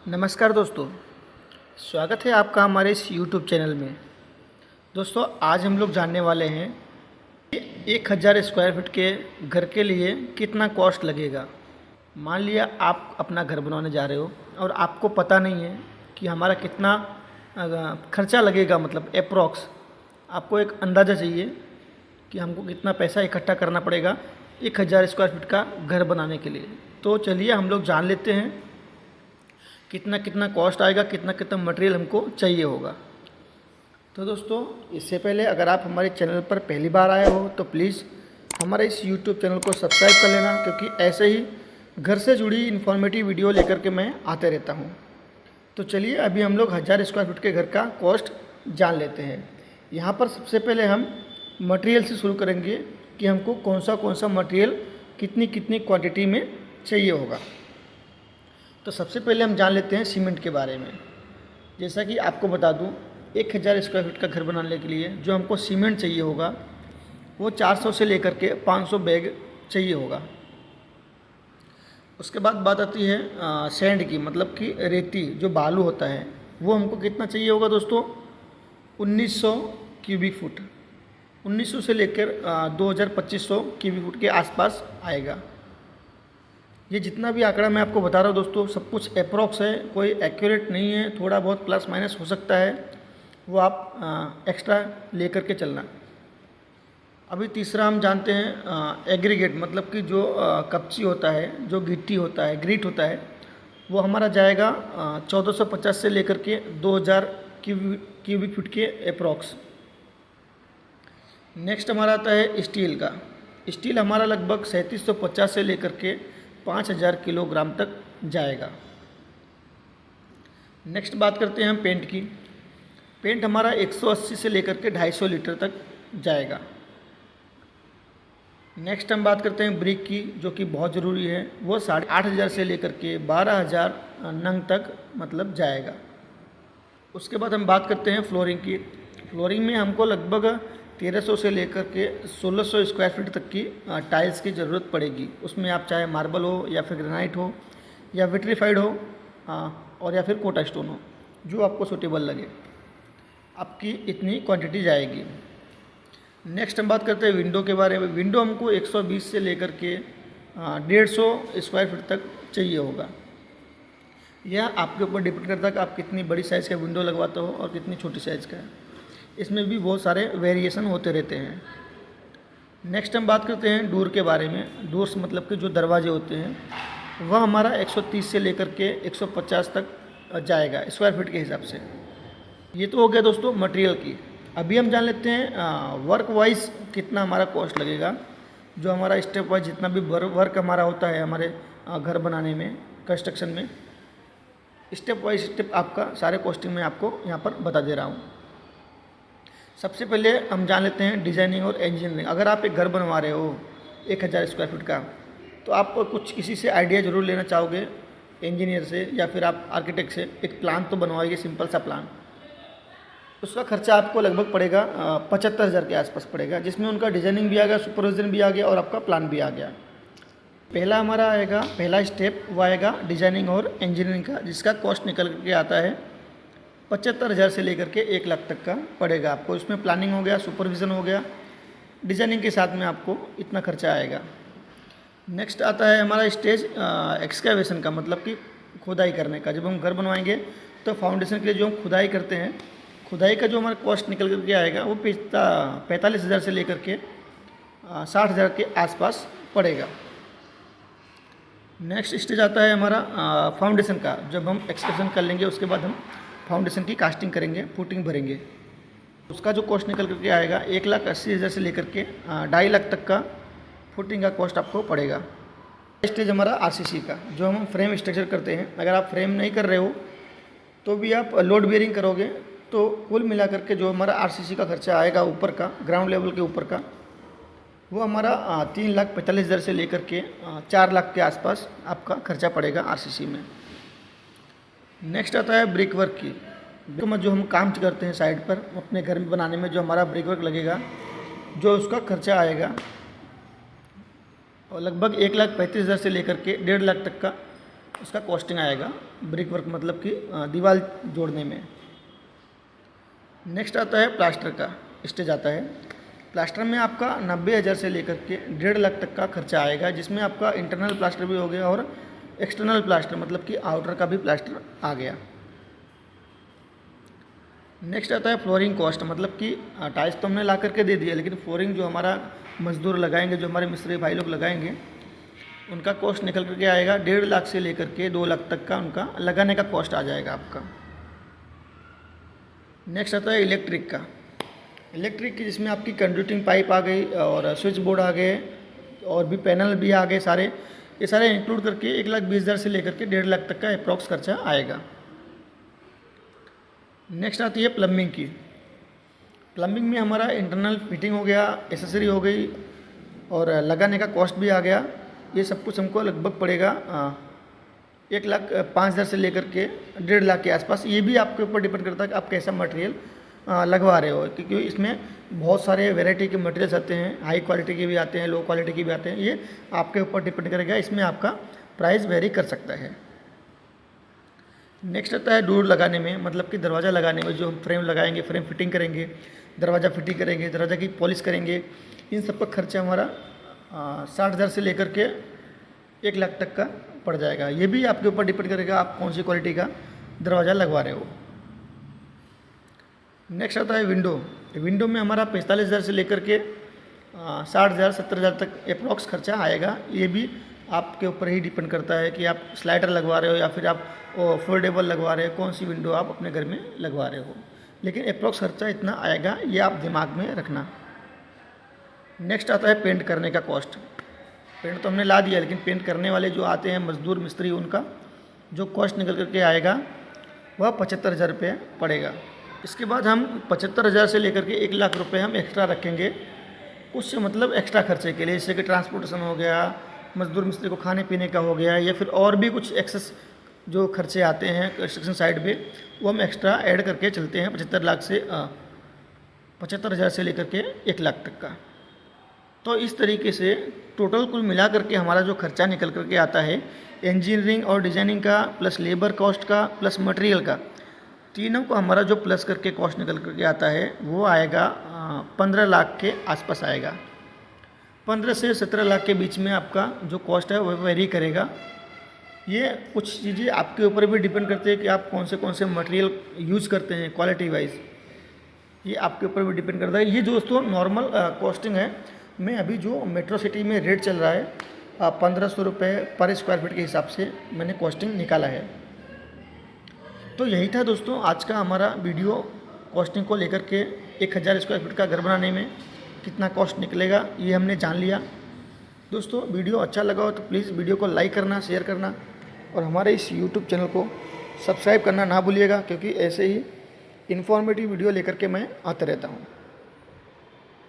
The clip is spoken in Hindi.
नमस्कार दोस्तों, स्वागत है आपका हमारे इस YouTube चैनल में। दोस्तों, आज हम लोग जानने वाले हैं कि 1000 स्क्वायर फीट के घर के लिए कितना कॉस्ट लगेगा। मान लिया आप अपना घर बनवाने जा रहे हो और आपको पता नहीं है कि हमारा कितना खर्चा लगेगा, मतलब अप्रॉक्स आपको एक अंदाज़ा चाहिए कि हमको कितना पैसा इकट्ठा करना पड़ेगा 1000 स्क्वायर फीट का घर बनाने के लिए। तो चलिए हम लोग जान लेते हैं कितना कितना कॉस्ट आएगा, कितना कितना मटेरियल हमको चाहिए होगा। तो दोस्तों, इससे पहले अगर आप हमारे चैनल पर पहली बार आए हो तो प्लीज़ हमारे इस YouTube चैनल को सब्सक्राइब कर लेना, क्योंकि ऐसे ही घर से जुड़ी इन्फॉर्मेटिव वीडियो लेकर के मैं आते रहता हूँ। तो चलिए अभी हम लोग 1000 स्क्वायर फीट के घर का कॉस्ट जान लेते हैं। यहाँ पर सबसे पहले हम मटेरियल से शुरू करेंगे कि हमको कौन सा मटेरियल कितनी कितनी क्वांटिटी में चाहिए होगा। तो सबसे पहले हम जान लेते हैं सीमेंट के बारे में। जैसा कि आपको बता दूं, 1000 स्क्वायर फीट का घर बनाने के लिए जो हमको सीमेंट चाहिए होगा वो 400 से लेकर के 500 बैग चाहिए होगा। उसके बाद बात आती है सैंड की, मतलब कि रेती जो बालू होता है, वो हमको कितना चाहिए होगा दोस्तों, 1900 क्यूबिक फुट। 1900 से लेकर 2000-2500 क्यूबिक फुट के आसपास आएगा। ये जितना भी आंकड़ा मैं आपको बता रहा हूँ दोस्तों, सब कुछ अप्रॉक्स है, कोई एक्यूरेट नहीं है, थोड़ा बहुत प्लस माइनस हो सकता है, वो आप एक्स्ट्रा लेकर के चलना। अभी तीसरा हम जानते हैं एग्रीगेट, मतलब कि जो कपची होता है, जो गिट्टी होता है, ग्रीट होता है, वो हमारा जाएगा 1450 से लेकर के 2000 क्यूबिक फीट के अप्रॉक्स। नेक्स्ट हमारा आता है स्टील का। स्टील हमारा लगभग 3750 से लेकर के 5000 किलोग्राम तक जाएगा। नेक्स्ट बात करते हैं हम पेंट की। पेंट हमारा 180 से लेकर के 250 लीटर तक जाएगा। नेक्स्ट हम बात करते हैं ब्रिक की, जो कि बहुत ज़रूरी है, वो 8500 से लेकर के 12000 नंग तक मतलब जाएगा। उसके बाद हम बात करते हैं फ्लोरिंग की। फ्लोरिंग में हमको लगभग 1300 से लेकर के 1600 स्क्वायर फीट तक की टाइल्स की ज़रूरत पड़ेगी। उसमें आप चाहे मार्बल हो या फिर ग्रेनाइट हो या विट्रीफाइड हो और या फिर कोटा स्टोन हो, जो आपको सूटेबल लगे, आपकी इतनी क्वांटिटी जाएगी। नेक्स्ट हम बात करते हैं विंडो के बारे में। विंडो हमको 120 से लेकर के 150 स्क्वायर फीट तक चाहिए होगा। यह आपके ऊपर डिपेंड करता है कि आप कितनी बड़ी साइज़ का विंडो लगवाते हो और कितनी छोटी साइज़ का है। इसमें भी बहुत सारे वेरिएशन होते रहते हैं। नेक्स्ट हम बात करते हैं डोर के बारे में। डोर्स मतलब कि जो दरवाजे होते हैं, वह हमारा 130 से लेकर के 150 तक जाएगा स्क्वायर फीट के हिसाब से। ये तो हो गया दोस्तों मटेरियल की। अभी हम जान लेते हैं वर्क वाइज कितना हमारा कॉस्ट लगेगा। जो हमारा स्टेप वाइज जितना भी वर्क हमारा होता है हमारे घर बनाने में, कंस्ट्रक्शन में, स्टेप वाइज स्टेप आपका सारे कॉस्टिंग में आपको यहाँ पर बता दे रहा हूँ। सबसे पहले हम जान लेते हैं डिज़ाइनिंग और इंजीनियरिंग। अगर आप एक घर बनवा रहे हो 1000 स्क्वायर फीट का, तो आप कुछ किसी से आइडिया ज़रूर लेना चाहोगे, इंजीनियर से या फिर आप आर्किटेक्ट से। एक प्लान तो बनवाइए, सिंपल सा प्लान। उसका खर्चा आपको लगभग पड़ेगा 75,000 के आसपास पड़ेगा, जिसमें उनका डिज़ाइनिंग भी आ गया, सुपरविजन भी आ गया और आपका प्लान भी आ गया। पहला हमारा आएगा, पहला स्टेप वो आएगा डिज़ाइनिंग और इंजीनियरिंग का, जिसका कॉस्ट निकल के आता है 75,000 से लेकर के 1 लाख तक का पड़ेगा आपको। इसमें प्लानिंग हो गया, सुपरविज़न हो गया, डिज़ाइनिंग के साथ में आपको इतना खर्चा आएगा। नेक्स्ट आता है हमारा स्टेज एक्सकेवेशन का, मतलब कि खुदाई करने का। जब हम घर बनवाएंगे तो फाउंडेशन के लिए जो हम खुदाई करते हैं, खुदाई का जो हमारा कॉस्ट निकल करके आएगा वो 45,000 से लेकर के 60,000 के आसपास पड़ेगा। नेक्स्ट स्टेज आता है हमारा फाउंडेशन का। जब हम एक्सकेवेशन कर लेंगे उसके बाद हम फाउंडेशन की कास्टिंग करेंगे, फुटिंग भरेंगे। उसका जो कॉस्ट निकल करके आएगा 1,80,000 से लेकर के 2.5 लाख तक का फुटिंग का कॉस्ट आपको पड़ेगा। स्टेज हमारा आरसीसी का, जो हम फ्रेम स्ट्रक्चर करते हैं। अगर आप फ्रेम नहीं कर रहे हो तो भी आप लोड बेयरिंग करोगे, तो कुल मिला करके जो हमारा आरसीसी का खर्चा आएगा ऊपर का, ग्राउंड लेवल के ऊपर का, वो हमारा 3,45,000 से लेकर के 4 लाख के आसपास आपका खर्चा पड़ेगा आरसीसी में। नेक्स्ट आता है ब्रिक वर्क की। जो हम काम करते हैं साइड पर अपने घर में बनाने में, जो हमारा ब्रिक वर्क लगेगा, जो उसका खर्चा आएगा और लगभग 1,35,000 से लेकर के 1.5 लाख तक का उसका कॉस्टिंग आएगा ब्रिक वर्क मतलब कि दीवार जोड़ने में। नेक्स्ट आता है प्लास्टर का स्टेज आता है। प्लास्टर में आपका 90,000 से लेकर के 1.5 लाख तक का खर्चा आएगा, जिसमें आपका इंटरनल प्लास्टर भी हो गया और एक्सटर्नल प्लास्टर मतलब कि आउटर का भी प्लास्टर आ गया। नेक्स्ट आता है फ्लोरिंग कॉस्ट, मतलब कि टाइल्स तो हमने ला करके दे दिया, लेकिन फ्लोरिंग जो हमारा मजदूर लगाएंगे, जो हमारे मिस्त्री भाई लोग लगाएंगे, उनका कॉस्ट निकल करके आएगा 1.5 लाख से लेकर के 2 लाख तक का उनका लगाने का कॉस्ट आ जाएगा आपका। नेक्स्ट आता है इलेक्ट्रिक का। इलेक्ट्रिक की जिसमें आपकी कंडक्टिंग पाइप आ गई और स्विच बोर्ड आ गए और भी पैनल भी आ गए सारे, ये सारे इंक्लूड करके 1,20,000 से लेकर के 1.5 लाख तक का अप्रॉक्स खर्चा आएगा। नेक्स्ट आती है प्लम्बिंग की। प्लम्बिंग में हमारा इंटरनल फिटिंग हो गया, एसेसरी हो गई और लगाने का कॉस्ट भी आ गया। ये सब कुछ हमको लगभग पड़ेगा 1,05,000 से लेकर के 1.5 लाख के आसपास। ये भी आपके ऊपर डिपेंड करता है कि आप कैसा मटेरियल लगवा रहे हो, क्योंकि इसमें बहुत सारे वैरायटी के मटेरियल्स आते हैं, हाई क्वालिटी के भी आते हैं, लो क्वालिटी के भी आते हैं। ये आपके ऊपर डिपेंड करेगा, इसमें आपका प्राइस वेरी कर सकता है। नेक्स्ट आता है डोर लगाने में, मतलब कि दरवाज़ा लगाने में जो हम फ्रेम लगाएंगे, फ्रेम फिटिंग करेंगे, दरवाज़ा फिटिंग करेंगे, दरवाज़ा की पॉलिश करेंगे, इन सब का खर्चा हमारा 60,000 से लेकर के 1 लाख तक का पड़ जाएगा। ये भी आपके ऊपर डिपेंड करेगा आप कौन सी क्वालिटी का दरवाज़ा लगवा रहे हो। नेक्स्ट आता है विंडो। विंडो में हमारा 45,000 से लेकर के 60,000 70,000 तक अप्रॉक्स खर्चा आएगा। ये भी आपके ऊपर ही डिपेंड करता है कि आप स्लाइडर लगवा रहे हो या फिर आप फोल्डेबल लगवा रहे हो, कौन सी विंडो आप अपने घर में लगवा रहे हो, लेकिन अप्रॉक्स खर्चा इतना आएगा, ये आप दिमाग में रखना। नेक्स्ट आता है पेंट करने का कॉस्ट। पेंट तो हमने ला दिया, लेकिन पेंट करने वाले जो आते हैं मजदूर मिस्त्री, उनका जो कॉस्ट निकल करके आएगा वह 75,000 रुपये पड़ेगा। इसके बाद हम 75,000 से लेकर के 1 लाख रुपये हम एक्स्ट्रा रखेंगे कुछ मतलब एक्स्ट्रा खर्चे के लिए, जैसे कि ट्रांसपोर्टेशन हो गया, मजदूर मिस्त्री को खाने पीने का हो गया, या फिर और भी कुछ एक्सेस जो खर्चे आते हैं कंस्ट्रक्शन साइड पे, वो हम एक्स्ट्रा ऐड करके चलते हैं 75,000 से लेकर के 1 लाख तक का। तो इस तरीके से टोटल कुल मिला करके हमारा जो खर्चा निकल करके आता है इंजीनियरिंग और डिज़ाइनिंग का प्लस लेबर कॉस्ट का प्लस मटेरियल का, तीनों को हमारा जो प्लस करके कॉस्ट निकल करके आता है वो आएगा 15 लाख के आसपास आएगा। 15 से 17 लाख के बीच में आपका जो कॉस्ट है वह वेरी करेगा। ये कुछ चीज़ें आपके ऊपर भी डिपेंड करते हैं कि आप कौन से मटेरियल यूज़ करते हैं क्वालिटी वाइज, ये आपके ऊपर भी डिपेंड करता है। ये दोस्तों नॉर्मल कॉस्टिंग है। मैं अभी जो मेट्रो सिटी में रेट चल रहा है 1,500 रुपये पर स्क्वायर फीट के हिसाब से मैंने कॉस्टिंग निकाला है। तो यही था दोस्तों आज का हमारा वीडियो, कॉस्टिंग को लेकर के 1,000 स्क्वायर फीट का घर बनाने में कितना कॉस्ट निकलेगा ये हमने जान लिया। दोस्तों वीडियो अच्छा लगा हो तो प्लीज़ वीडियो को लाइक करना, शेयर करना और हमारे इस YouTube चैनल को सब्सक्राइब करना ना भूलिएगा, क्योंकि ऐसे ही इन्फॉर्मेटिव वीडियो लेकर के मैं आता रहता हूँ।